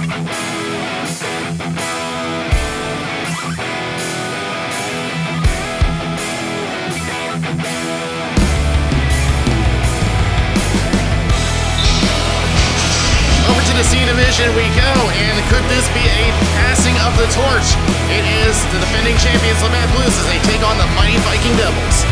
The C division we go, and could this be a passing of the torch? It is the defending champions Labatt Blues as they take on the mighty Viking Devils.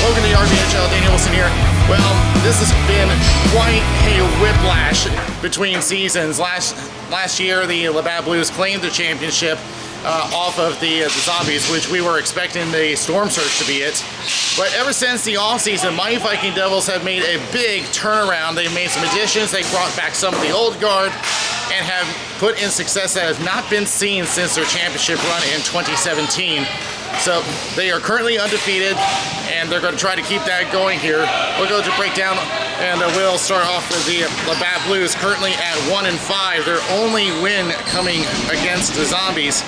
Welcome to the RBHL, Daniel Wilson here. Well, this has been quite a whiplash between seasons. Last year, the Labatt Blues claimed the championship off of the Zombies, which we were expecting the Storm Surge to be it. But ever since the offseason, mighty Viking Devils have made a big turnaround. They've made some additions, they brought back some of the old guard, and have put in success that has not been seen since their championship run in 2017. So they are currently undefeated, and they're going to try to keep that going here. We'll go to breakdown, and we'll start off with the Labatt Blues, currently at 1-5. Their only win coming against the Zombies.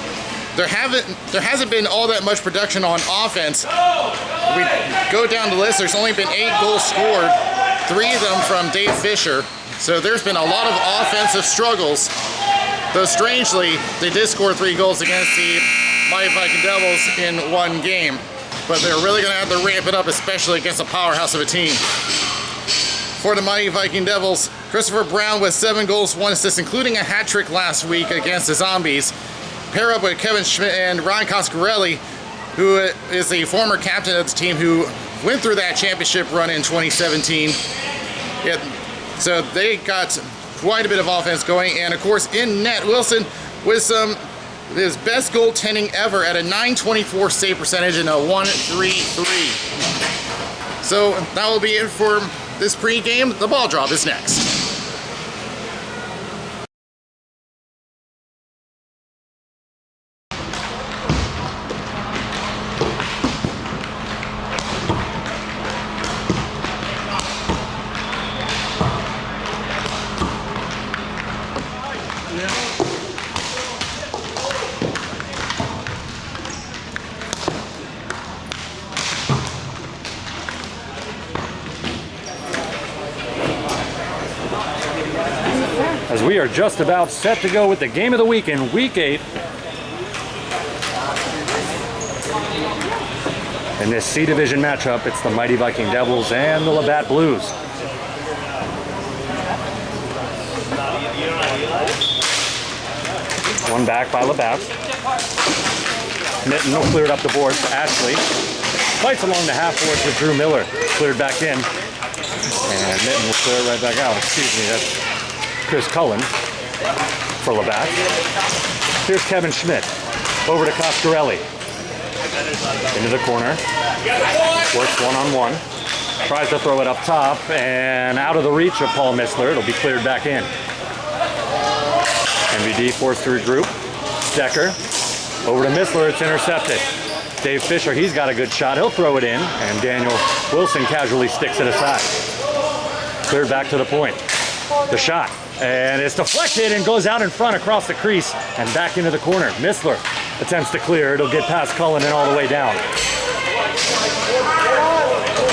There hasn't been all that much production on offense. We go down the list, there's only been 8 goals scored, 3 of them from Dave Fisher. So there's been a lot of offensive struggles. Though strangely, they did score 3 goals against the mighty Viking Devils in one game. But they're really gonna have to ramp it up, especially against a powerhouse of a team. For the mighty Viking Devils, Christopher Brown with 7 goals, 1 assist, including a hat trick last week against the Zombies. Pair up with Kevin Schmidt and Ryan Coscarelli, who is the former captain of the team who went through that championship run in 2017. So they got quite a bit of offense going, and of course in net, Wilson with his best goaltending ever at a .924 save percentage and a .133. So that will be it for this pregame. The ball drop is next. As we are just about set to go with the game of the week in Week 8. In this C Division matchup, it's the mighty Viking Devils and the Labatt Blues. One back by Labatt. Mitten will clear it up the boards to Ashley. Fights along the half boards with Drew Miller. Cleared back in. And Mitten will clear it right back out. Excuse me, that's Chris Cullen for Labatt. Here's Kevin Schmidt. Over to Coscarelli. Into the corner. Works one-on-one. Tries to throw it up top and out of the reach of Paul Missler. It'll be cleared back in. MVD forced to regroup. Decker. Over to Missler. It's intercepted. Dave Fisher, he's got a good shot. He'll throw it in. And Daniel Wilson casually sticks it aside. Cleared back to the point. The shot. And it's deflected and goes out in front across the crease and back into the corner. Missler attempts to clear. It'll get past Cullen and all the way down.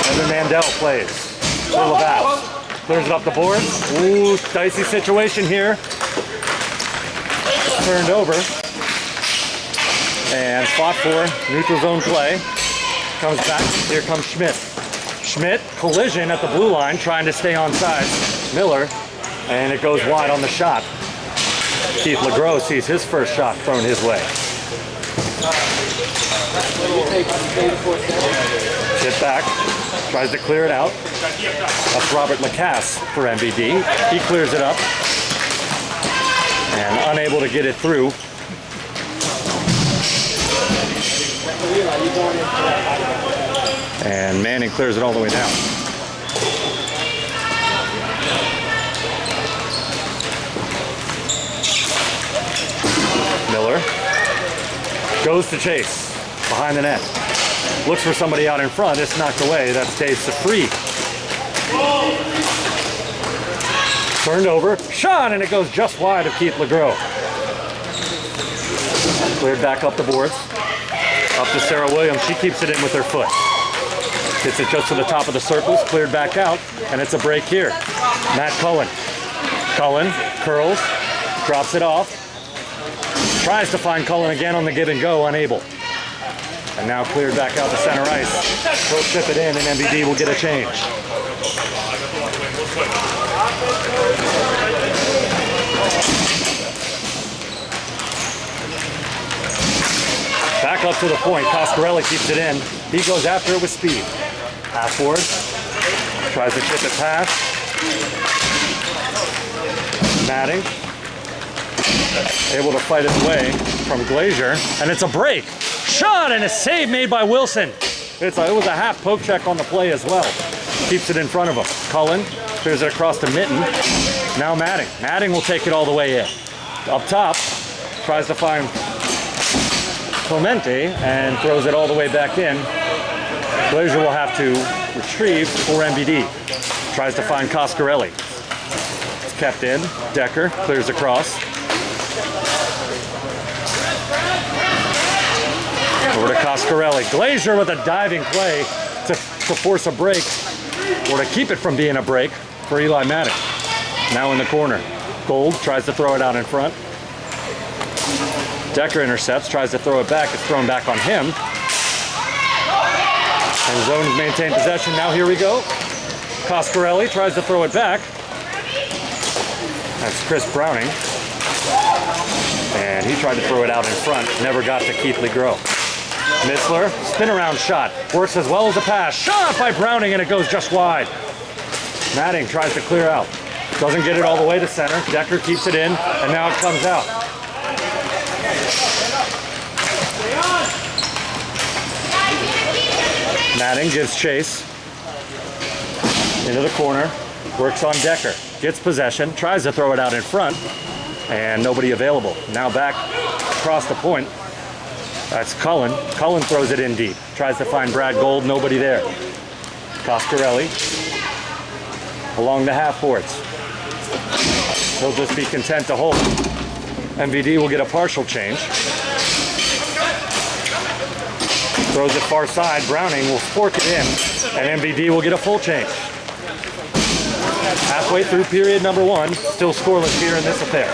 And then Mandel plays for Labatt. Clears it up the boards. Ooh, dicey situation here. Turned over. And fought for neutral zone play. Comes back. Here comes Schmidt. Schmidt, collision at the blue line, trying to stay on side. Miller. And it goes wide on the shot. Keith LeGros sees his first shot thrown his way. Sit back, tries to clear it out. That's Robert Lacasse for MVD. He clears it up. And unable to get it through. And Manning clears it all the way down. Miller goes to chase behind the net. Looks for somebody out in front. It's knocked away. That's Dave Safri. Turned over, shot, and it goes just wide of Keith LeGros. Cleared back up the boards. Up to Sarah Williams. She keeps it in with her foot. Hits it just to the top of the circles. Cleared back out, and it's a break here. Matt Cullen. Cullen curls. Drops it off. Tries to find Cullen again on the give and go, unable. And now cleared back out to center ice. He'll chip it in and MVD will get a change. Back up to the point. Coscarelli keeps it in. He goes after it with speed. Half forward. Tries to chip it past. Matting. Able to fight it away from Glazier. And it's a break. Shot and a save made by Wilson. It was a half poke check on the play as well. Keeps it in front of him. Cullen clears it across to Mitten. Now Matting. Matting will take it all the way in. Up top. Tries to find Clemente and throws it all the way back in. Glazier will have to retrieve for MVD. Tries to find Coscarelli. It's kept in. Decker clears across. Over to Coscarelli. Glazier with a diving play to force a break, or to keep it from being a break for Eli Matting. Now in the corner. Gold tries to throw it out in front. Decker intercepts, tries to throw it back. It's thrown back on him. And Zones maintain possession. Now here we go. Coscarelli tries to throw it back. That's Chris Browning. And he tried to throw it out in front. Never got to Keithley Grow. Missler, spin around shot. Works as well as a pass. Shot by Browning and it goes just wide. Matting tries to clear out. Doesn't get it all the way to center. Decker keeps it in and now it comes out. Matting gives chase into the corner, works on Decker, gets possession, tries to throw it out in front, and nobody available. Now back across the point, that's Cullen. Cullen throws it in deep, tries to find Brad Gold, nobody there. Coscarelli along the half boards. He'll just be content to hold. MVD will get a partial change. Throws it far side. Browning will fork it in, and MVD will get a full change. Halfway through period number one, still scoreless here in this affair.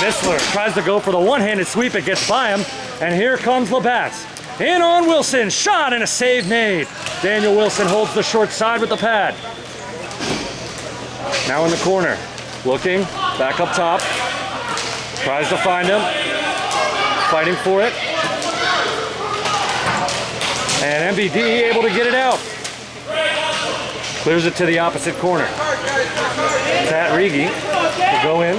Missler tries to go for the one-handed sweep. It gets by him, and here comes Labatt. In on Wilson, shot and a save made. Daniel Wilson holds the short side with the pad. Now in the corner, looking, back up top. Tries to find him, fighting for it. And MVD able to get it out. Clears it to the opposite corner. Pat Rigi will go in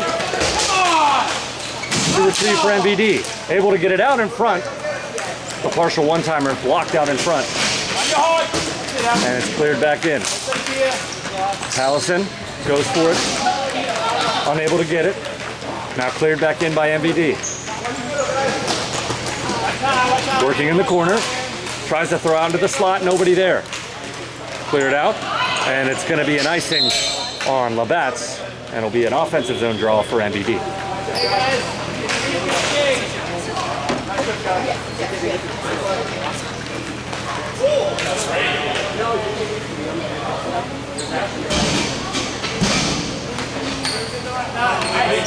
to retrieve for MVD. Able to get it out in front. The partial one-timer blocked out in front. And it's cleared back in. Allison goes for it. Unable to get it. Now cleared back in by MVD. Working in the corner. Tries to throw out into the slot, nobody there. Cleared out, and it's going to be an icing on Labatt's, and it'll be an offensive zone draw for MVD.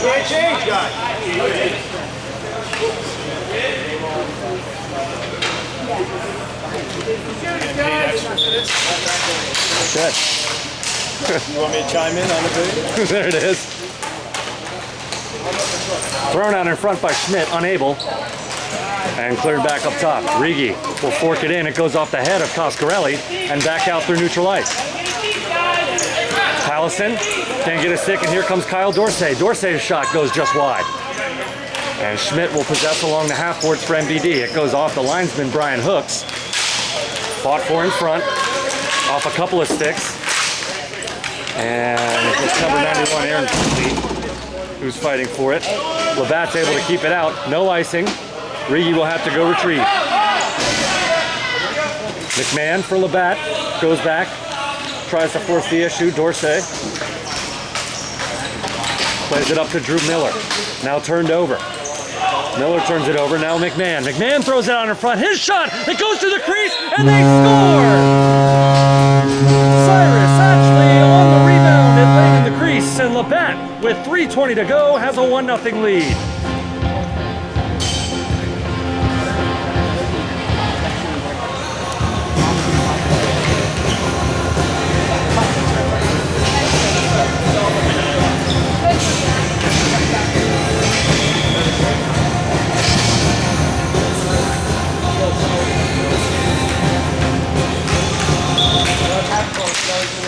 Can't change, guys. Good. You want me to chime in on the video? There it is. Thrown out in front by Schmidt, unable. And cleared back up top. Rigi will fork it in. It goes off the head of Coscarelli and back out through neutral ice. Allison can't get a stick, and here comes Kyle Dorsey. Dorsey's shot goes just wide. And Schmidt will possess along the half boards for MVD. It goes off the linesman, Brian Hooks. Fought for in front, off a couple of sticks. And it's number 91, Aaron Keithley, who's fighting for it. Labatt's able to keep it out. No icing. Rigi will have to go retrieve. McMahon for Labatt. Goes back. Tries to force the issue. Dorsey. Plays it up to Drew Miller. Now turned over. Miller turns it over. Now McMahon. McMahon throws it out in front. His shot. It goes to the crease. And they score! Cyrus actually on the rebound and laying in the crease. And Labatt with 3:20 to go, has a 1-0 lead.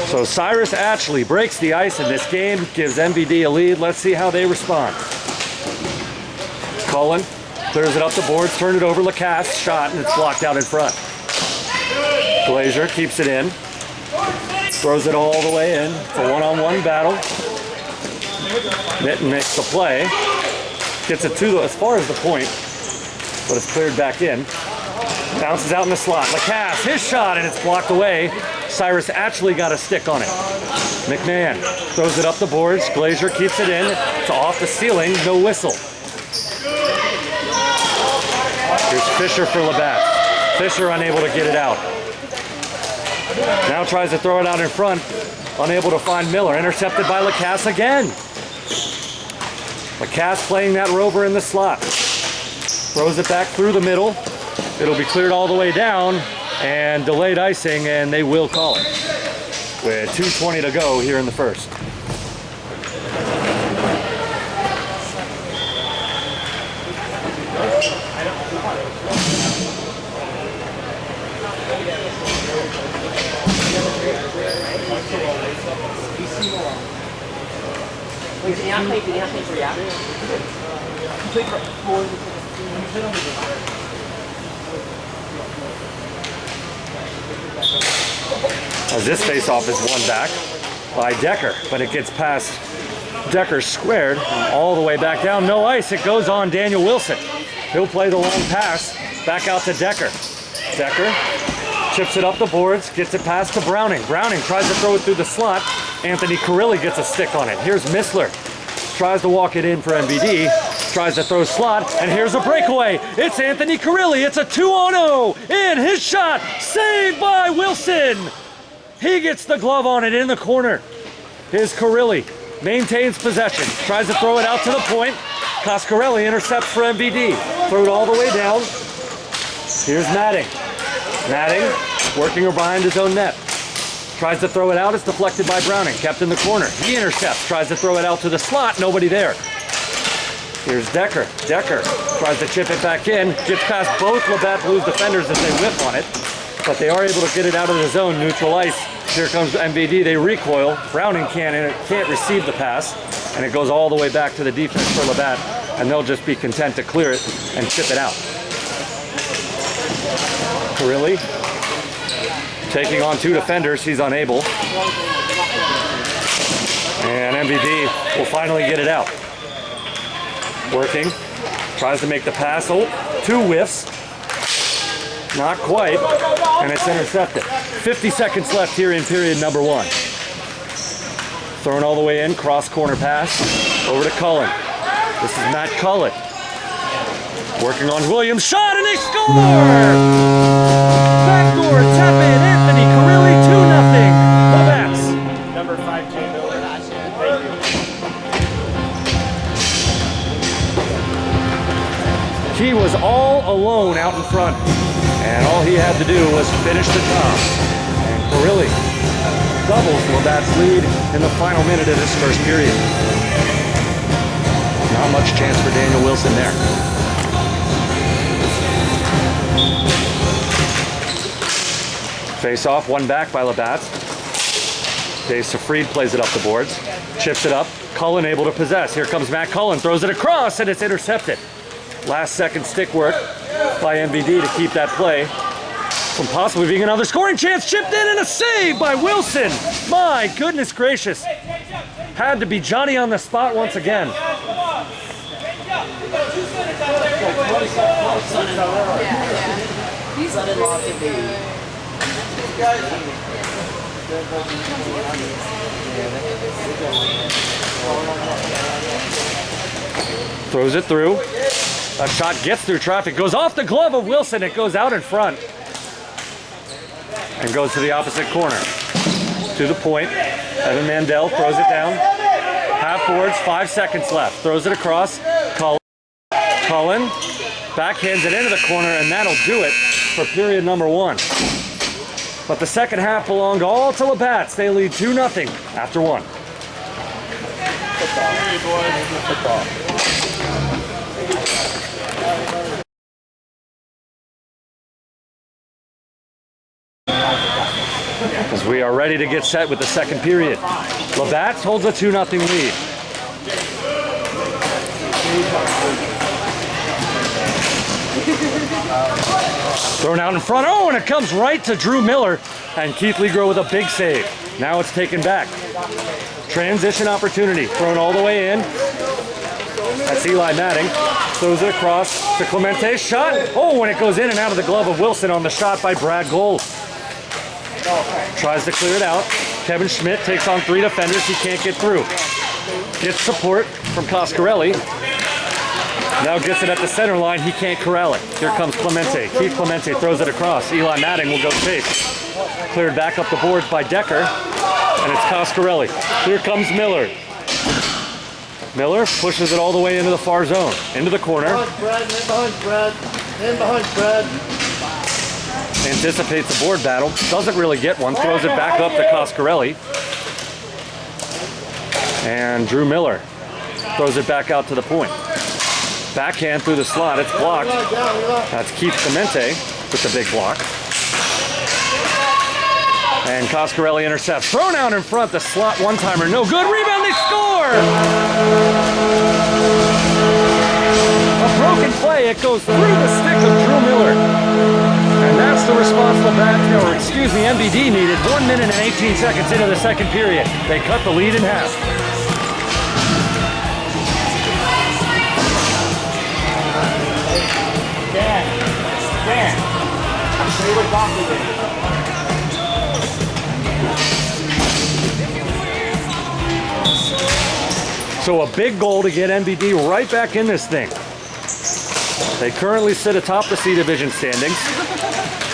So Cyrus Ashley breaks the ice in this game, gives MVD a lead. Let's see how they respond. Cullen clears it up the boards, turn it over, Lacasse, shot, and it's blocked out in front. Glazier keeps it in, throws it all the way in. It's a one-on-one battle. Mitten makes the play, gets it to as far as the point, but it's cleared back in. Bounces out in the slot. Lacasse, his shot, and it's blocked away. Cyrus actually got a stick on it. McMahon throws it up the boards. Glazier keeps it in. It's off the ceiling, no whistle. Here's Fisher for Labatt. Fisher unable to get it out. Now tries to throw it out in front. Unable to find Miller. Intercepted by Lacasse again. Lacasse playing that rover in the slot. Throws it back through the middle. It'll be cleared all the way down and delayed icing, and they will call it with 2:20 to go here in the first. As this face-off is won back by Decker, but it gets past Decker squared and all the way back down. No ice, it goes on Daniel Wilson. He'll play the long pass back out to Decker. Decker chips it up the boards, gets it past to Browning. Browning tries to throw it through the slot. Anthony Carilli gets a stick on it. Here's Missler. Tries to walk it in for MVD. Tries to throw slot, and here's a breakaway. It's Anthony Carilli. It's a 2-on-0. In his shot, saved by Wilson. He gets the glove on it in the corner. Here's Carilli. Maintains possession. Tries to throw it out to the point. Coscarelli intercepts for MVD. Throw it all the way down. Here's Madding. Madding working behind his own net. Tries to throw it out. It's deflected by Browning. Kept in the corner. He intercepts. Tries to throw it out to the slot. Nobody there. Here's Decker. Decker tries to chip it back in. Gets past both Labatt Blues defenders as they whip on it. But they are able to get it out of the zone. Neutral ice. Here comes MVD. They recoil. Browning can't receive the pass. And it goes all the way back to the defense for Labatt. And they'll just be content to clear it and chip it out. Carilli taking on two defenders. He's unable. And MVD will finally get it out. Working. Tries to make the pass. Oh, two whiffs. Not quite. And it's intercepted. 50 seconds left here in period number one. Thrown all the way in. Cross corner pass. Over to Cullen. This is Matt Cullen. Working on Williams. Shot and they score! Backdoor tap in. Anthony Carilli 2-0. Labatt's. Number 5, Jay Miller. Thank you. He was all alone out in front. And all he had to do was finish the job. And Carilli doubles Labatt's lead in the final minute of this first period. Not much chance for Daniel Wilson there. Face off, one back by Labatt. Dave Safried plays it up the boards. Chips it up. Cullen able to possess. Here comes Matt Cullen. Throws it across and it's intercepted. Last second stick work by MVD to keep that play from possibly being another scoring chance. Chipped in and a save by Wilson. My goodness gracious. Had to be Johnny on the spot once again. Son-in-law to be. Throws it through. That shot gets through traffic, goes off the glove of Wilson. It goes out in front and goes to the opposite corner. To the point. Evan Mandel throws it down. Half boards, 5 seconds left. Throws it across. Cullen backhands it into the corner, and that'll do it for period number 1. But the second half belonged all to Labatt. They lead 2-0 after 1. As we are ready to get set with the second period. Labatt holds a 2-0 lead. Thrown out in front. Oh, and it comes right to Drew Miller. And Keith Legro with a big save. Now it's taken back. Transition opportunity. Thrown all the way in. That's Eli Matting. Throws it across to Clemente. Shot. Oh, and it goes in and out of the glove of Wilson on the shot by Brad Gold. Tries to clear it out. Kevin Schmidt takes on 3 defenders. He can't get through. Gets support from Coscarelli. Now gets it at the center line. He can't corral it. Here comes Clemente. Keith Clemente throws it across. Eli Matting will go chase. Cleared back up the boards by Decker. And it's Coscarelli. Here comes Miller. Miller pushes it all the way into the far zone. Into the corner. Anticipates the board battle. Doesn't really get one. Throws it back up to Coscarelli. And Drew Miller throws it back out to the point. Backhand through the slot. It's blocked. That's Keith Clemente with the big block. And Coscarelli intercepts. Thrown out in front. The slot one-timer. No good. Rebound. They score! A broken play. It goes through the stick of Drew Miller. And that's the response MVD needed. 1 minute and 18 seconds into the second period. They cut the lead in half. Dan. Say what Doctor did. So a big goal to get MVD right back in this thing. They currently sit atop the C Division standings.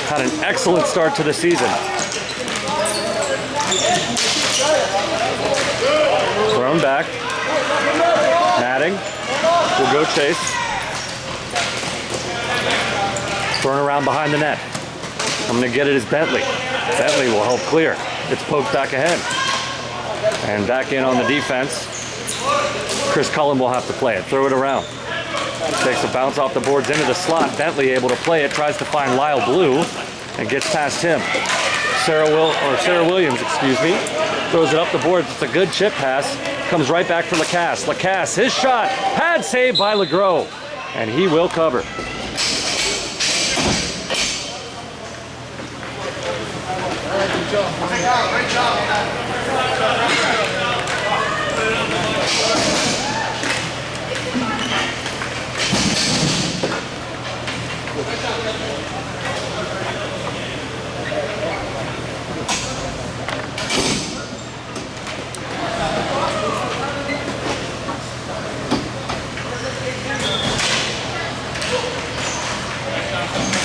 Had an excellent start to the season. Thrown back. Matting will go chase. Thrown around behind the net. I'm going to get it as Bentley. Bentley will help clear. It's poked back ahead. And back in on the defense. Chris Cullen will have to play it. Throw it around. Takes a bounce off the boards into the slot. Bentley able to play it. Tries to find Lyle Blue and gets past him. Sarah Williams, throws it up the boards. It's a good chip pass. Comes right back for Lacasse. Lacasse, his shot. Pad save by Legros. And he will cover. Great job on that.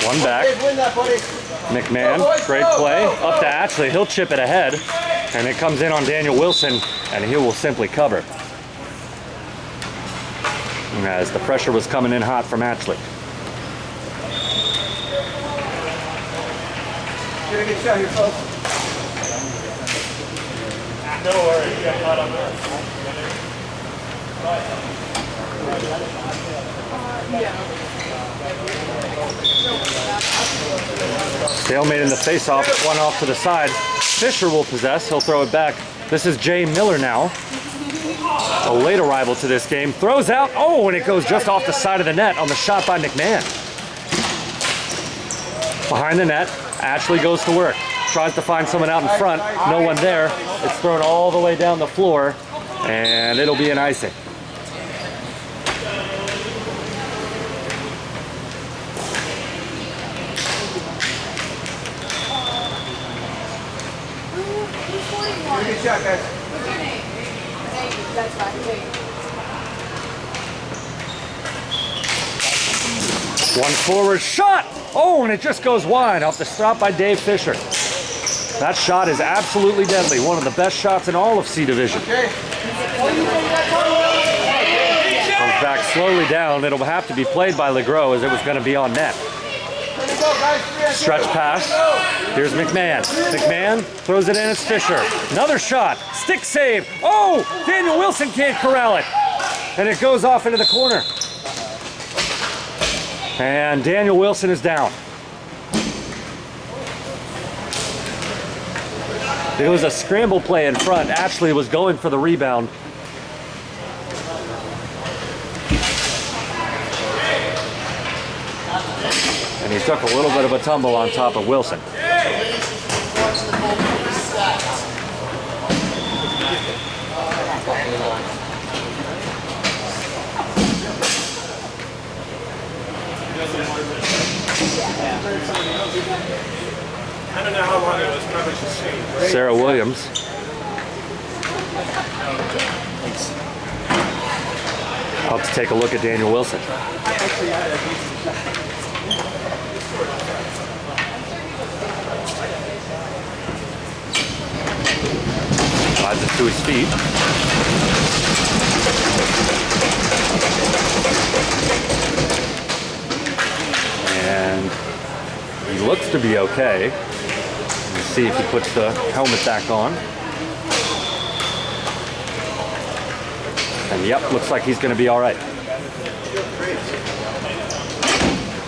One back. McMahon, great play. Up to Ashley, he'll chip it ahead. And it comes in on Daniel Wilson, and he will simply cover. As the pressure was coming in hot from Ashley. Get a good shot here, folks. No worries, you got caught on there. Stalemate in the face-off, one off to the side. Fisher will possess, he'll throw it back. This is Jay Miller now. A late arrival to this game. Throws out, oh, and it goes just off the side of the net on the shot by McMahon. Behind the net, Ashley goes to work. Tries to find someone out in front, no one there. It's thrown all the way down the floor, and it'll be an icing. Good shot, guys. What's your name? That's fine. One forward shot. Oh, and it just goes wide off the stop by Dave Fisher. That shot is absolutely deadly. One of the best shots in all of C Division. Okay. Comes back slowly down. It'll have to be played by LeGros as it was going to be on net. Stretch pass. Here's McMahon. McMahon throws it in. It's Fisher. Another shot. Stick save. Oh! Daniel Wilson can't corral it. And it goes off into the corner. And Daniel Wilson is down. It was a scramble play in front. Ashley was going for the rebound. And he took a little bit of a tumble on top of Wilson. I don't know how long it was, probably just changed. Sarah Williams. Up to take a look at Daniel Wilson. Rises to his feet. And he looks to be okay. Let's see if he puts the helmet back on. And yep, looks like he's going to be all right.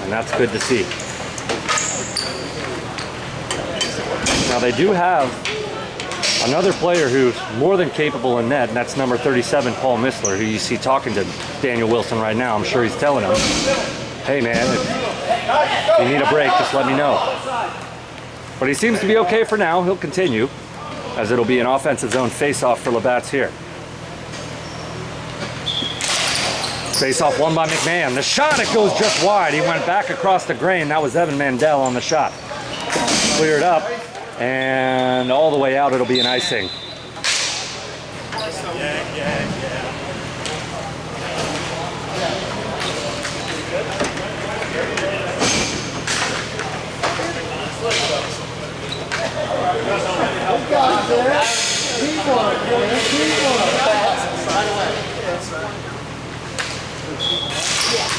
And that's good to see. Now they do have another player who's more than capable in net, and that's number 37, Paul Missler, who you see talking to Daniel Wilson right now. I'm sure he's telling him, hey man, if you need a break, just let me know. But he seems to be okay for now. He'll continue, as it'll be an offensive zone face-off for Labatt's here. Face-off won by McMahon. The shot, it goes just wide. He went back across the grain. That was Evan Mandel on the shot. Cleared up, and all the way out, it'll be an icing.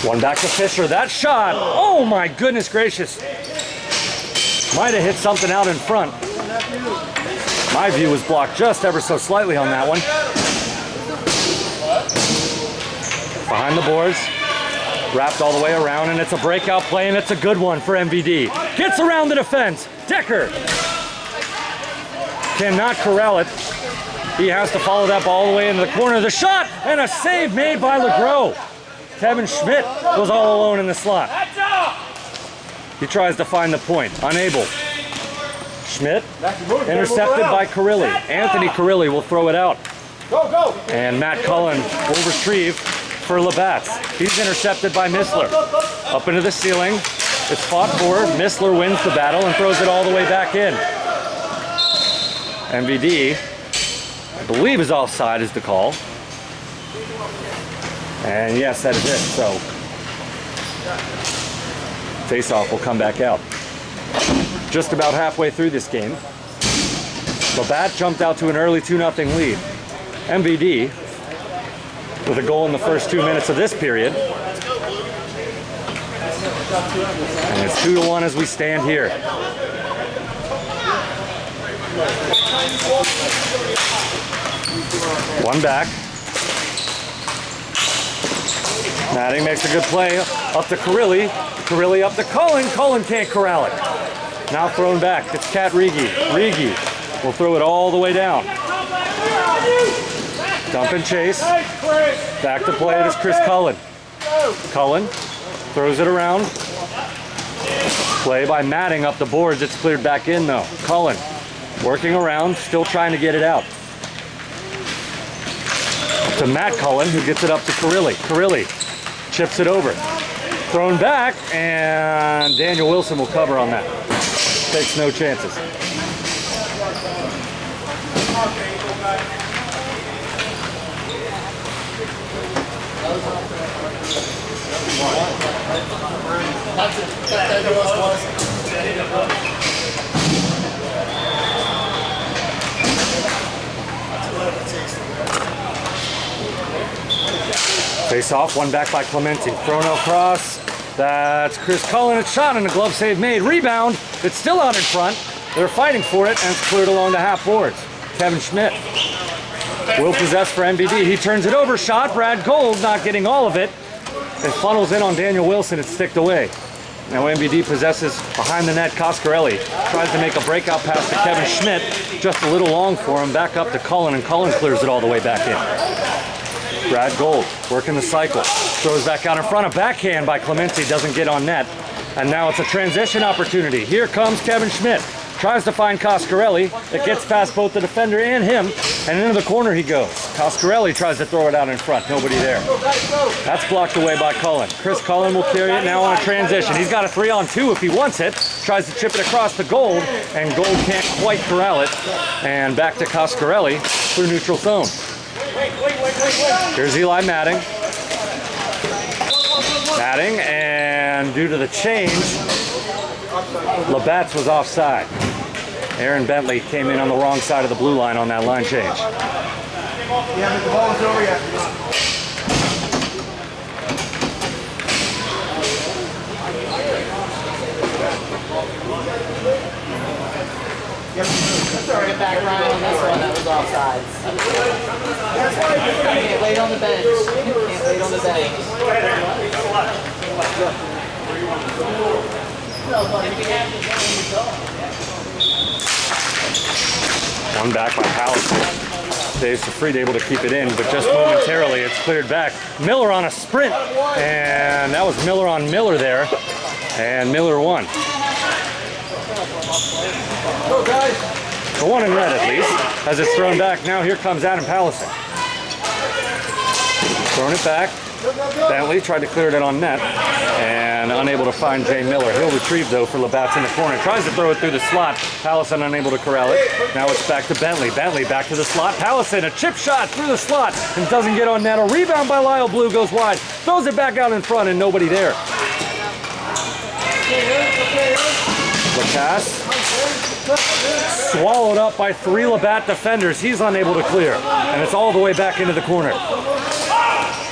One back to Fisher. That shot, oh my goodness gracious. Might have hit something out in front. My view was blocked just ever so slightly on that one. Behind the boards, wrapped all the way around, and it's a breakout play, and it's a good one for MVD. Gets around the defense. Decker cannot corral it. He has to follow that ball all the way into the corner. The shot, and a save made by LeGros. Kevin Schmidt was all alone in the slot. He tries to find the point, unable. Schmidt intercepted by Carilli. Anthony Carilli will throw it out. And Matt Cullen will retrieve for Labatt. He's intercepted by Missler. Up into the ceiling. It's fought for. Missler wins the battle and throws it all the way back in. MVD, I believe, is offside is the call. And yes, that is it. So face-off will come back out. Just about halfway through this game, Labatt jumped out to an early 2-0 lead. MVD with a goal in the first 2 minutes of this period. And it's 2-1 as we stand here. One back. Matting makes a good play. Up to Carilli. Carilli up to Cullen. Cullen can't corral it. Now thrown back. It's Kat Rigi. Rigi will throw it all the way down. Dump and chase. Back to play. It is Chris Cullen. Cullen throws it around. Play by Matting up the boards. It's cleared back in though. Cullen working around, still trying to get it out. To Matt Cullen, who gets it up to Carilli. Carilli chips it over. Thrown back, and Daniel Wilson will cover on that. Takes no chances. Face off, one back by Clemente. Thrown across. That's Chris Cullen. It's shot and a glove save made. Rebound. It's still out in front. They're fighting for it and it's cleared along the half boards. Kevin Schmidt will possess for MVD. He turns it over. Shot. Brad Gold not getting all of it. It funnels in on Daniel Wilson. It's sticked away. Now MVD possesses behind the net. Coscarelli tries to make a breakout pass to Kevin Schmidt. Just a little long for him. Back up to Cullen, and Cullen clears it all the way back in. Brad Gold working the cycle. Throws back out in front. A backhand by Clemente. Doesn't get on net. And now it's a transition opportunity. Here comes Kevin Schmidt. Tries to find Coscarelli. It gets past both the defender and him. And into the corner he goes. Coscarelli tries to throw it out in front. Nobody there. That's blocked away by Cullen. Chris Cullen will carry it now on a transition. He's got a 3-on-2 if he wants it. Tries to chip it across to Gold. And Gold can't quite corral it. And back to Coscarelli through neutral zone. Here's Eli Matting. Matting, and due to the change, Labatt was offside. Aaron Bentley came in on the wrong side of the blue line on that line change. Yeah, but the ball is over yet. Bring it back, Ryan, on this one. That was offsides. Can't wait on the bench. Can't wait on the bench. One back by Powell. Dave Safried able to keep it in, but just momentarily it's cleared back. Miller on a sprint, and that was Miller on Miller there, and Miller won. Go, guys. The one in red at least, as it's thrown back. Now here comes Adam Pallison. Throwing it back. Bentley tried to clear it on net and unable to find Jay Miller. He'll retrieve though for Labatt in the corner. Tries to throw it through the slot. Pallison unable to corral it. Now it's back to Bentley. Bentley back to the slot. Pallison, a chip shot through the slot and doesn't get on net. A rebound by Lyle Blue goes wide. Throws it back out in front and nobody there. Lacasse swallowed up by 3 Labatt defenders. He's unable to clear. And it's all the way back into the corner.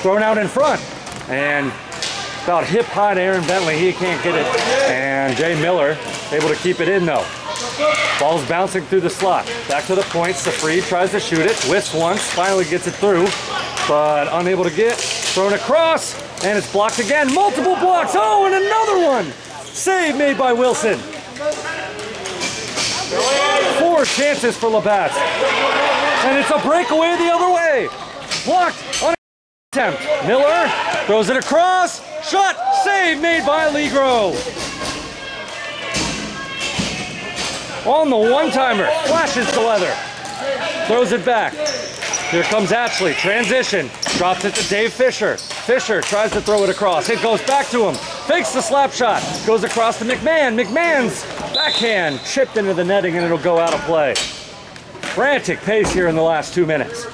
Thrown out in front. And about hip high to Aaron Bentley. He can't get it. And Jay Miller able to keep it in though. Ball's bouncing through the slot. Back to the point. Safried tries to shoot it. Whiffs once. Finally gets it through. But unable to get. Thrown across. And it's blocked again. Multiple blocks. Oh, and another one. Save made by Wilson. 4 chances for Labatt. And it's a breakaway the other way. Blocked on attempt. Miller throws it across. Shot. Save made by Legro. On the one-timer. Flashes to leather. Throws it back. Here comes Ashley. Transition. Drops it to Dave Fisher. Fisher tries to throw it across. It goes back to him. Fakes the slap shot. Goes across to McMahon. McMahon's backhand chipped into the netting and it'll go out of play. Frantic pace here in the last 2 minutes.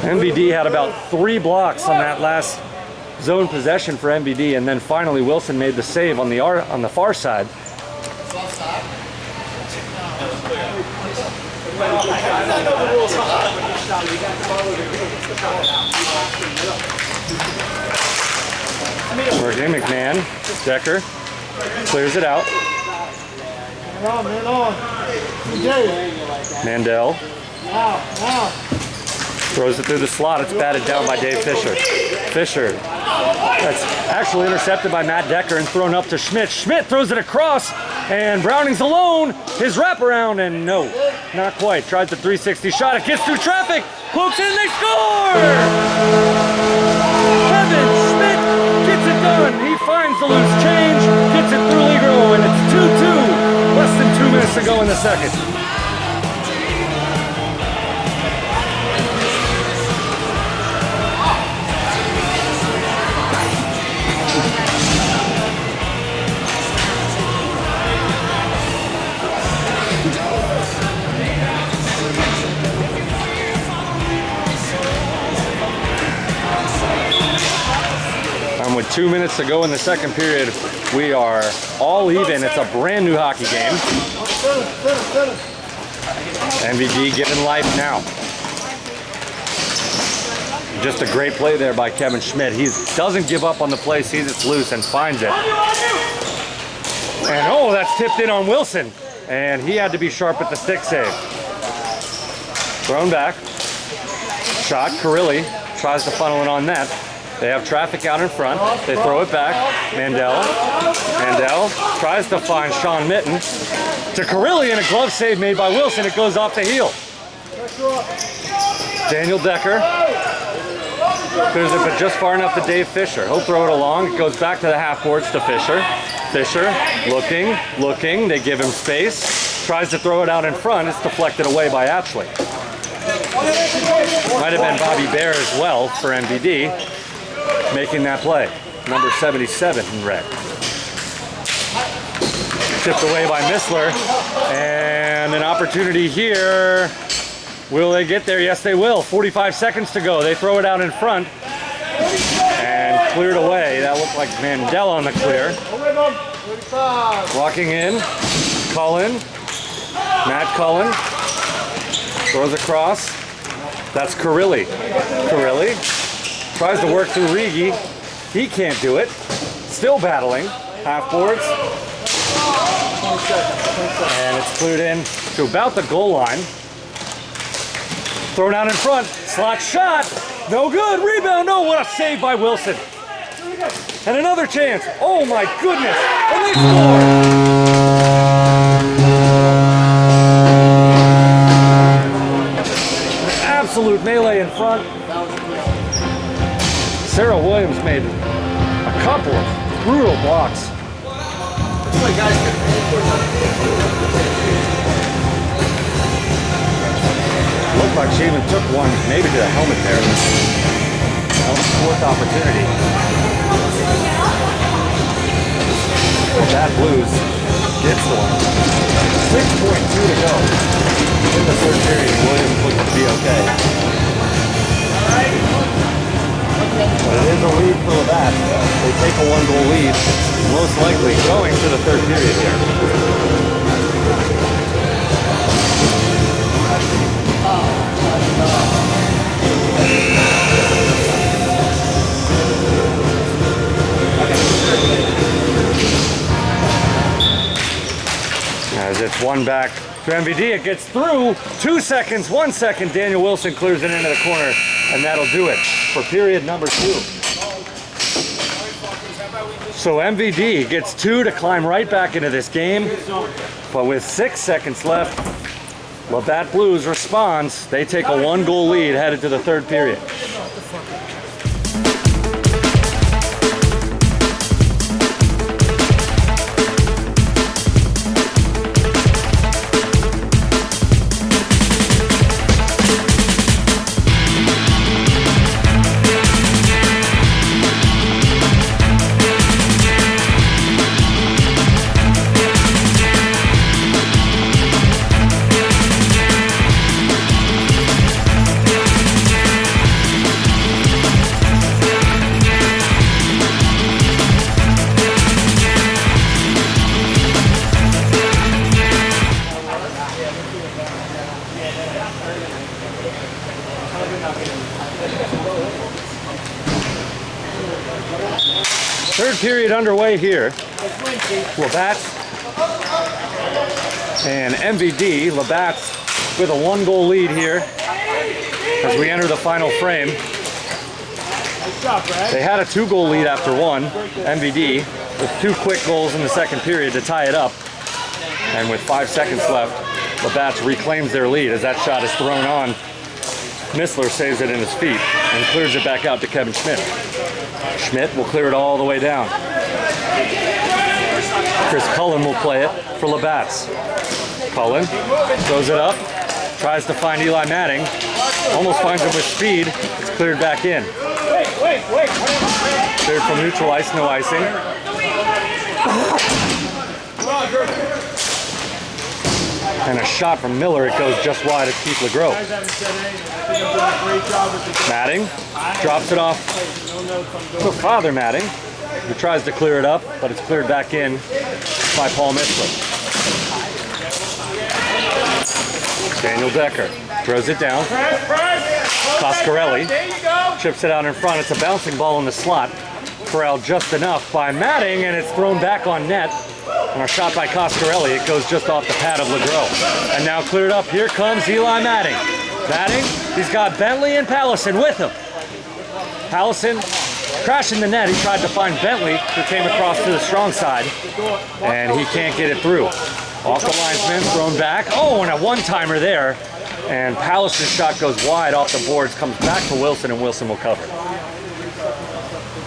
MVD had about 3 blocks on that last zone possession for MVD, and then finally Wilson made the save on the far side. Working McMahon, Decker clears it out. Mandel throws it through the slot. It's batted down by Dave Fisher. Fisher, that's actually intercepted by Matt Decker and thrown up to Schmidt. Schmidt throws it across, and Browning's alone. His wraparound, and no, not quite. Tries the 360 shot. It gets through traffic. Pokes in, they score! Kevin Schmidt gets it done. He finds the loose change, gets it through Legro, and it's 2-2. Less than 2 minutes to go in the second. 2 minutes to go in the second period. We are all even. It's a brand new hockey game. MVD given life now. Just a great play there by Kevin Schmidt. He doesn't give up on the play, sees it's loose, and finds it. And oh, that's tipped in on Wilson. And he had to be sharp at the stick save. Thrown back. Shot. Carilli tries to funnel it on net. They have traffic out in front. They throw it back. Mandel tries to find Sean Mitten. To Carilli, and a glove save made by Wilson. It goes off the heel. Daniel Decker clears it, but just far enough to Dave Fisher. He'll throw it along. It goes back to the half boards to Fisher. Fisher looking. They give him space. Tries to throw it out in front. It's deflected away by Ashley. Might have been Bobby Bear as well for MVD making that play. Number 77 in red. Tipped away by Missler. And an opportunity here. Will they get there? Yes, they will. 45 seconds to go. They throw it out in front and cleared away. That looked like Mandel on the clear. Walking in, Matt Cullen throws across. That's Carilli. Carilli tries to work through Rigi. He can't do it. Still battling. Half boards. And it's cleared in to about the goal line. Thrown out in front, slot shot, no good, rebound, no, what a save by Wilson. And another chance, oh my goodness, and they score! Absolute melee in front. Sarah Williams made a couple of brutal blocks. Looked like she even took one, maybe to the helmet there. That was the fourth opportunity. That Blues gets the one. 6.2 to go in the third period. Williams looks to be okay. But it is a lead for Labatt. They take a one-goal lead, most likely going to the third period here. As it's one back to MVD, it gets through. 2 seconds, 1 second. Daniel Wilson clears it into the corner, and that'll do it for period number 2. So MVD gets 2 to climb right back into this game, but with 6 seconds left, Labatt Blues responds. They take a 1-goal lead headed to the third period. Third period underway here. Labatt and MVD. Labatt with a 1-goal lead here as we enter the final frame. They had a 2-goal lead after one, MVD, with 2 quick goals in the second period to tie it up. And with 5 seconds left, Labatt reclaims their lead as that shot is thrown on. Missler saves it in his feet and clears it back out to Kevin Schmidt. Schmidt will clear it all the way down. Chris Cullen will play it for Labatt. Cullen throws it up, tries to find Eli Matting, almost finds him with speed. It's cleared back in. Cleared from neutral ice, no icing. And a shot from Miller, it goes just wide of Keith LeGros. Matting drops it off to Father Matting. He tries to clear it up, but it's cleared back in by Paul Mitzler. Daniel Decker throws it down. Coscarelli chips it out in front. It's a bouncing ball in the slot. Corralled just enough by Matting, and it's thrown back on net. And a shot by Coscarelli. It goes just off the pad of LeGros. And now cleared up. Here comes Eli Matting. Matting, he's got Bentley and Pallison with him. Pallison crashing the net. He tried to find Bentley, who came across to the strong side, and he can't get it through. Off the linesman, thrown back. Oh, and a one-timer there. And Pallison's shot goes wide off the boards, comes back to Wilson, and Wilson will cover.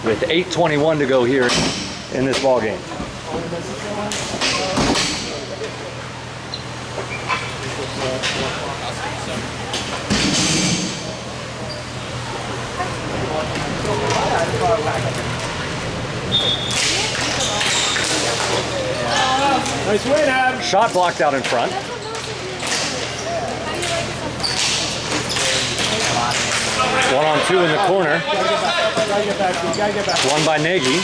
With 8:21 to go here in this ball game. Nice win, Adam. Shot blocked out in front. One on two in the corner. One by Nagy.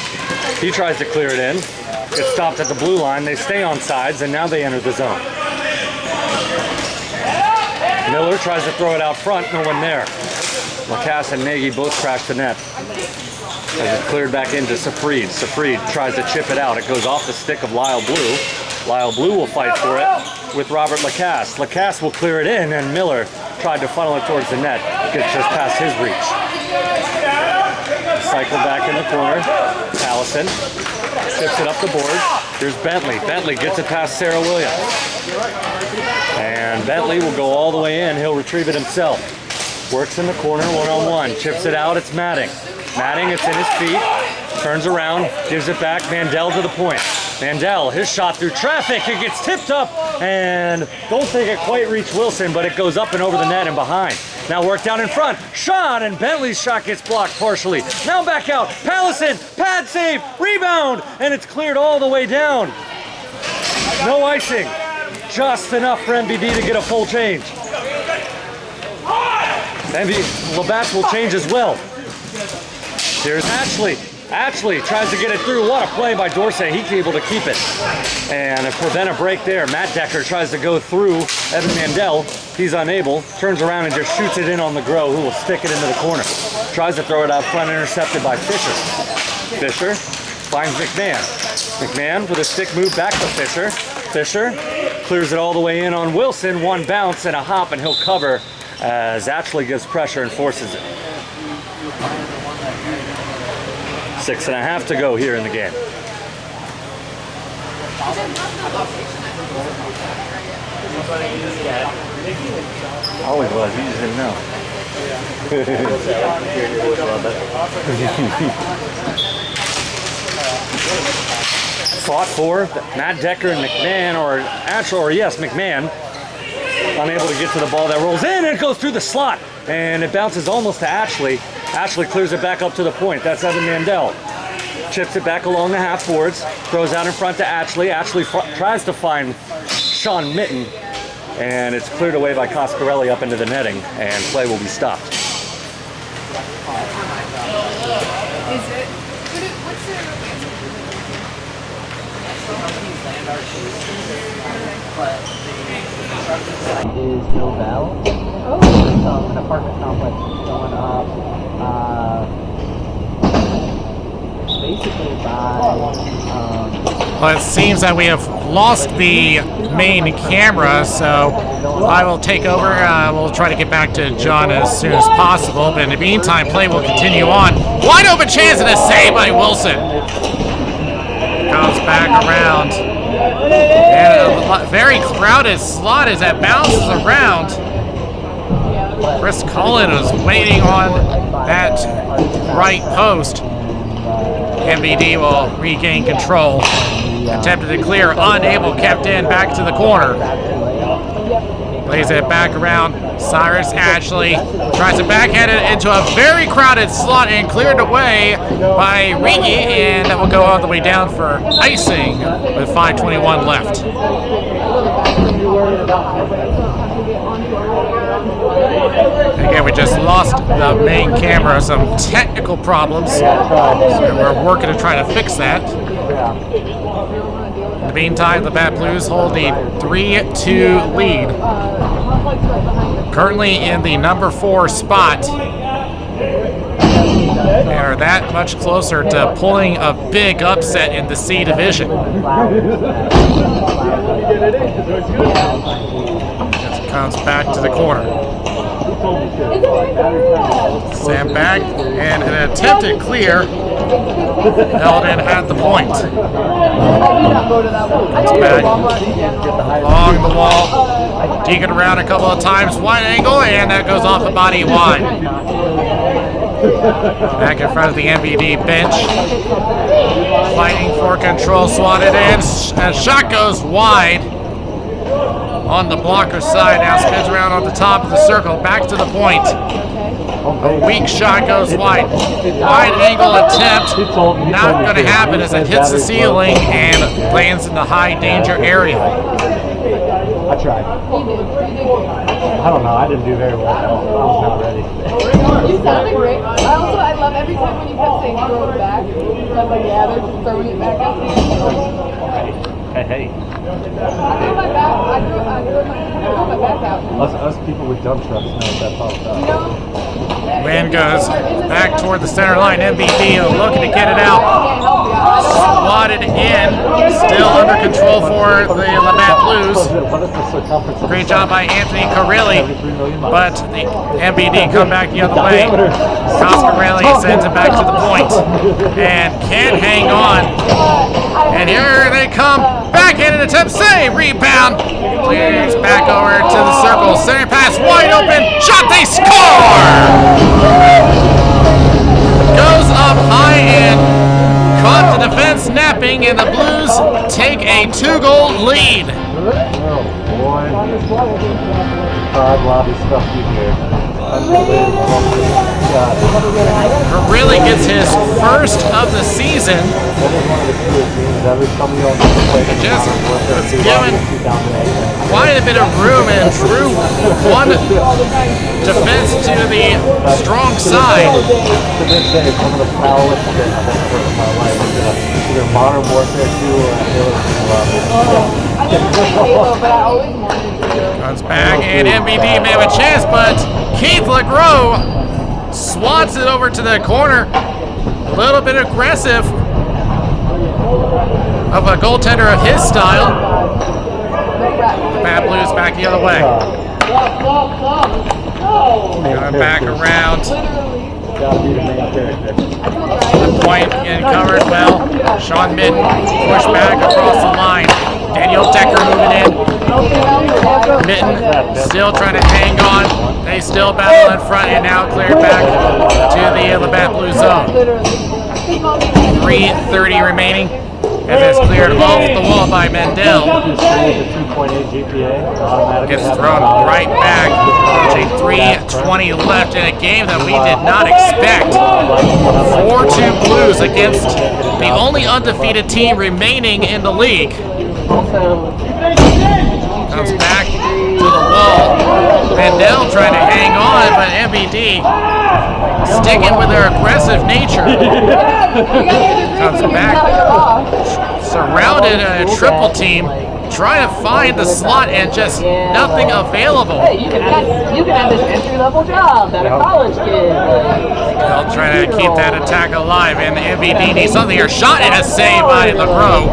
He tries to clear it in. It's stopped at the blue line. They stay on sides, and now they enter the zone. Miller tries to throw it out front. No one there. Lacasse and Nagy both crash the net. As it's cleared back into Safrid. Safrid tries to chip it out. It goes off the stick of Lyle Blue. Lyle Blue will fight for it with Robert Lacasse. Lacasse will clear it in, and Miller tried to funnel it towards the net. Gets just past his reach. Cycle back in the corner. Allison chips it up the board. Here's Bentley. Bentley gets it past Sarah Williams. And Bentley will go all the way in. He'll retrieve it himself. Works in the corner, one-on-one. Chips it out, it's Matting. Matting, it's in his feet. Turns around, gives it back. Mandel to the point. Mandel, his shot through traffic. It gets tipped up, and don't think it quite reached Wilson, but it goes up and over the net and behind. Now work down in front. Shot, and Bentley's shot gets blocked partially. Now back out. Pallison, pad save, rebound, and it's cleared all the way down. No icing. Just enough for MVD to get a full change. Labatt will change as well. Here's Ashley. Ashley tries to get it through. What a play by Dorsey. He's able to keep it. And prevent a break there. Matt Decker tries to go through Evan Mandel. He's unable. Turns around and just shoots it in on LeGros, who will stick it into the corner. Tries to throw it out front, intercepted by Fisher. Fisher finds McMahon. McMahon with a stick move back to Fisher. Fisher clears it all the way in on Wilson. One bounce and a hop, and he'll cover as Ashley gives pressure and forces it. 6.5 to go here in the game. Always was, you just didn't know. Fought for Matt Decker and McMahon, or actually, or yes, McMahon. Unable to get to the ball that rolls in, and it goes through the slot, and it bounces almost to Ashley. Ashley clears it back up to the point. That's Evan Mandel. Chips it back along the half boards, throws out in front to Ashley. Ashley tries to find Sean Mitten, and it's cleared away by Coscarelli up into the netting, and play will be stopped. Is Novell. Oh, an apartment complex going up. Basically by. Well, it seems that we have lost the main camera, so I will take over. We'll try to get back to John as soon as possible. But in the meantime, play will continue on. Wide open chance and a save by Wilson. Comes back around. And a very crowded slot as that bounces around. Chris Cullen was waiting on that right post. MVD will regain control. Attempted to clear, unable, kept in, back to the corner. Plays it back around. Cyrus Ashley tries to backhand it into a very crowded slot and cleared away by Rigi, and that will go all the way down for icing with 5:21 left. Again, we just lost the main camera, some technical problems, and we're working to try to fix that. In the meantime, the Labatt Blues hold a 3-2 lead. Currently in the number 4 spot. They are that much closer to pulling a big upset in the C division. As it comes back to the corner. Sam back, and an attempted clear held in at the point. Comes back along the wall, digging around a couple of times, wide angle, and that goes off the body wide. Back in front of the MVD bench, fighting for control, swatted in, and shot goes wide. On the blocker side, now spins around on the top of the circle, back to the point. A weak shot goes wide. Wide angle attempt, not going to happen as it hits the ceiling and lands in the high danger area. I tried. I don't know. I didn't do very well at all. I was not ready. You sounded great. I love every time when you kept saying throw it back. I was like, yeah, they're just throwing it back out there. Hey. I threw my back. I threw my back out. Us people with dump trucks know what that's all about. Wind goes back toward the center line. MVD looking to get it out. Swatted in. Still under control for the Labatt Blues. Great job by Anthony Carelli. But the MVD come back the other way. Coscarelli sends it back to the point. And can't hang on. And here they come. Backhanded attempt, save, rebound. Clears back over to the circle. Center pass wide open. Shot, they score! Goes up high and caught the defense napping, and the Blues take a 2-goal lead. Really gets his first of the season. Just was given quite a bit of room and drew one defense to the strong side. Modern Warfare 2 or Comes back, and MVD may have a chance, but Keith LeGros swats it over to the corner. A little bit aggressive of a goaltender of his style. The Labatt Blues back the other way. Going back around. The point getting covered well. Sean Midden pushed back across the line. Daniel Decker moving in. Mitten still trying to hang on. They still battle in front, and now cleared back to the Labatt Blue zone. 3:30 remaining as it's cleared off the wall by Mendel. Gets thrown right back. 3:20 left in a game that we did not expect. 4-2 Blues against the only undefeated team remaining in the league. Comes back to the wall. Mendel trying to hang on, but MVD sticking with their aggressive nature. Comes back, surrounded in a triple team, trying to find the slot and just nothing available. Hey, you can have this entry-level job that a college kid. They'll try to keep that attack alive, and the MVD needs something here. Shot and a save by LeGros.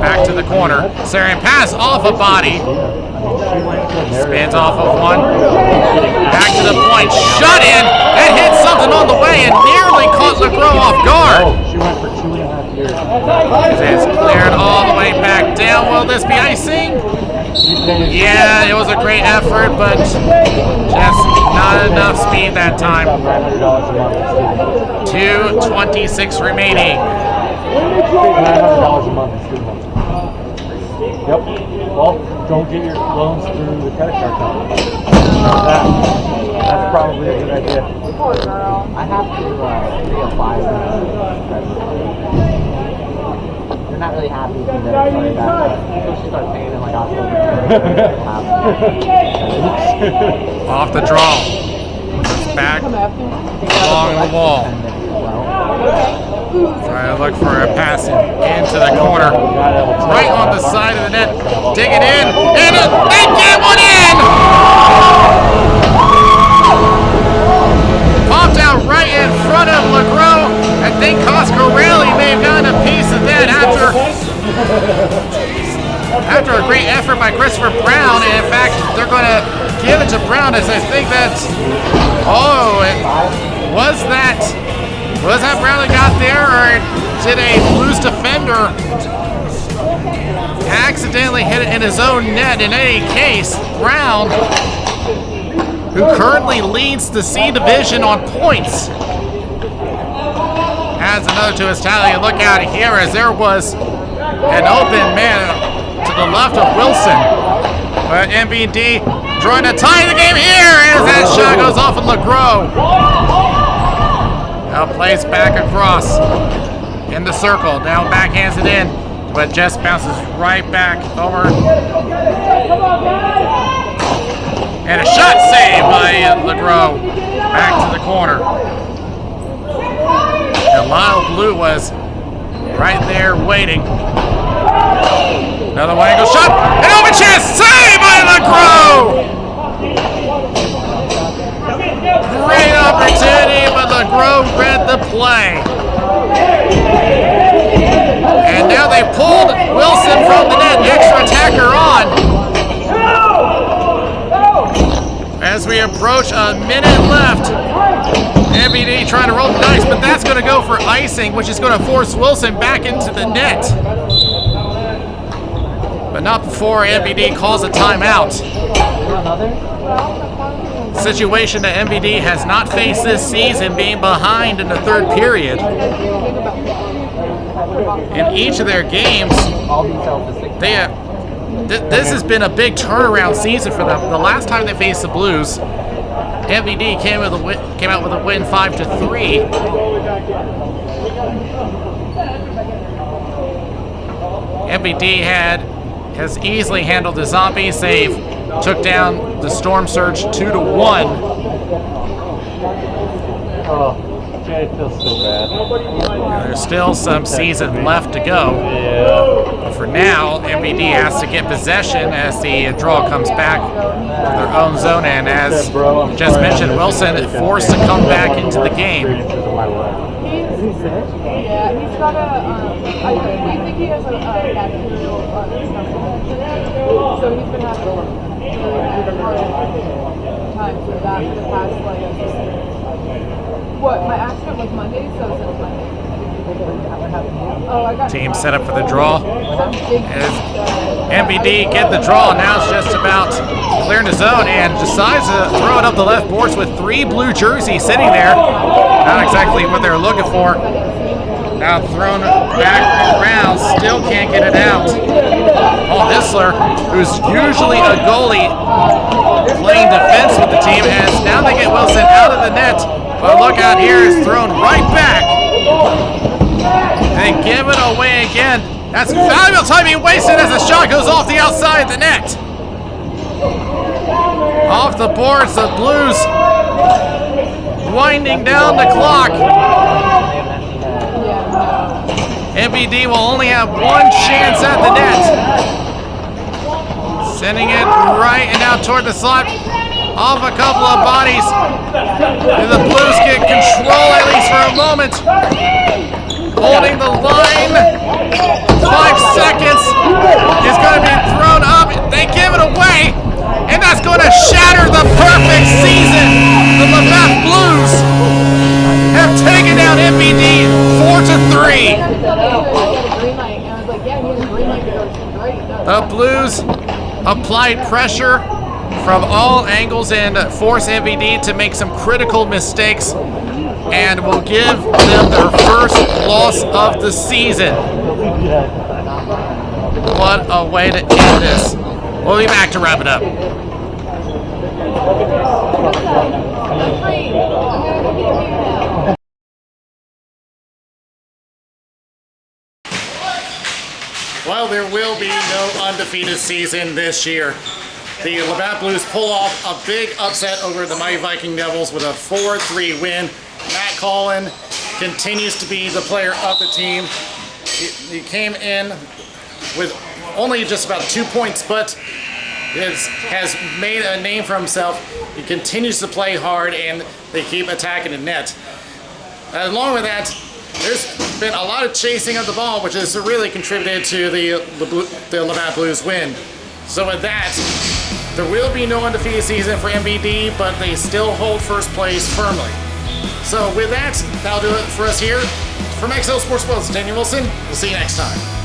Back to the corner. Sarin pass off a body. Spins off of one. Back to the point. Shot in and hit something on the way and nearly caught LeGros off guard. She went for 2.5 years. It's cleared all the way back down. Will this be icing? Yeah, it was a great effort, but just not enough speed that time. 2:26 remaining. $900 a month. Yep. Well, don't get your loans through the credit card company. That's probably a good idea. Poor girl. I have to reapply for they're not really happy with me that I started that. People should start paying in like October. Off the draw. It's back along the wall. Trying to look for a pass into the corner. Right on the side of the net. Dig it in. And they get one in! Popped out right in front of LeGros. I think Coscarelli may have gotten a piece of that after a great effort by Christopher Brown. And in fact, they're going to give it to Brown as I think that's... Oh, was that Brown that got there, or did a Blues defender accidentally hit it in his own net? In any case, Brown, who currently leads the C division on points, adds another to his tally. Look out here as there was an open man to the left of Wilson. But MVD trying to tie the game here as that shot goes off of LeGros. Now plays back across in the circle. Now backhands it in, but just bounces right back over. And a shot saved by LeGros. Back to the corner. And Lyle Blue was right there waiting. Another wide angle shot. An open chance saved by LeGros. Great opportunity, but LeGros read the play. And now they pulled Wilson from the net. Extra attacker on. As we approach a minute left, MVD trying to roll the dice, but that's going to go for icing, which is going to force Wilson back into the net. But not before MVD calls a timeout. Situation that MVD has not faced this season, being behind in the third period. In each of their games, this has been a big turnaround season for them. The last time they faced the Blues, MVD came out with a win 5-3. MVD has easily handled the Zombies. They've took down the Storm Surge 2-1. Oh, it feels so bad. There's still some season left to go. But for now, MVD has to get possession as the draw comes back to their own zone. And as just mentioned, Wilson forced to come back into the game. Yeah, he's got we think he has a bacterial stomach. So he's been having a hard time for that for the past, what, my accident was Monday, so since Monday. Oh, I got Team set up for the draw. As MVD get the draw, now it's just about clearing the zone and decides to throw it up the left boards with 3 blue jerseys sitting there. Not exactly what they're looking for. Now thrown back around, still can't get it out. Paul Hissler, who's usually a goalie, playing defense with the team, as now they get Wilson out of the net. But look out here, is thrown right back. And give it away again. That's valuable time being wasted as the shot goes off the outside of the net. Off the boards, the Blues winding down the clock. MVD will only have one chance at the net. Sending it right and out toward the slot. Off a couple of bodies. And the Blues get control at least for a moment. Holding the line. 5 seconds. Is going to be thrown up. They give it away. And that's going to shatter the perfect season. The Labatt Blues have taken down MVD 4-3. The Blues applied pressure from all angles and force MVD to make some critical mistakes, and will give them their first loss of the season. What a way to end this. We'll be back to wrap it up. Well, there will be no undefeated season this year. The Labatt Blues pull off a big upset over the Mighty Viking Devils with a 4-3 win. Matt Collin continues to be the player of the team. He came in with only just about 2 points, but has made a name for himself. He continues to play hard, and they keep attacking the net. Along with that, there's been a lot of chasing of the ball, which has really contributed to the Labatt Blues win. So with that, there will be no undefeated season for MVD, but they still hold first place firmly. So with that, that'll do it for us here. From XL Sports World's Daniel Wilson. We'll see you next time.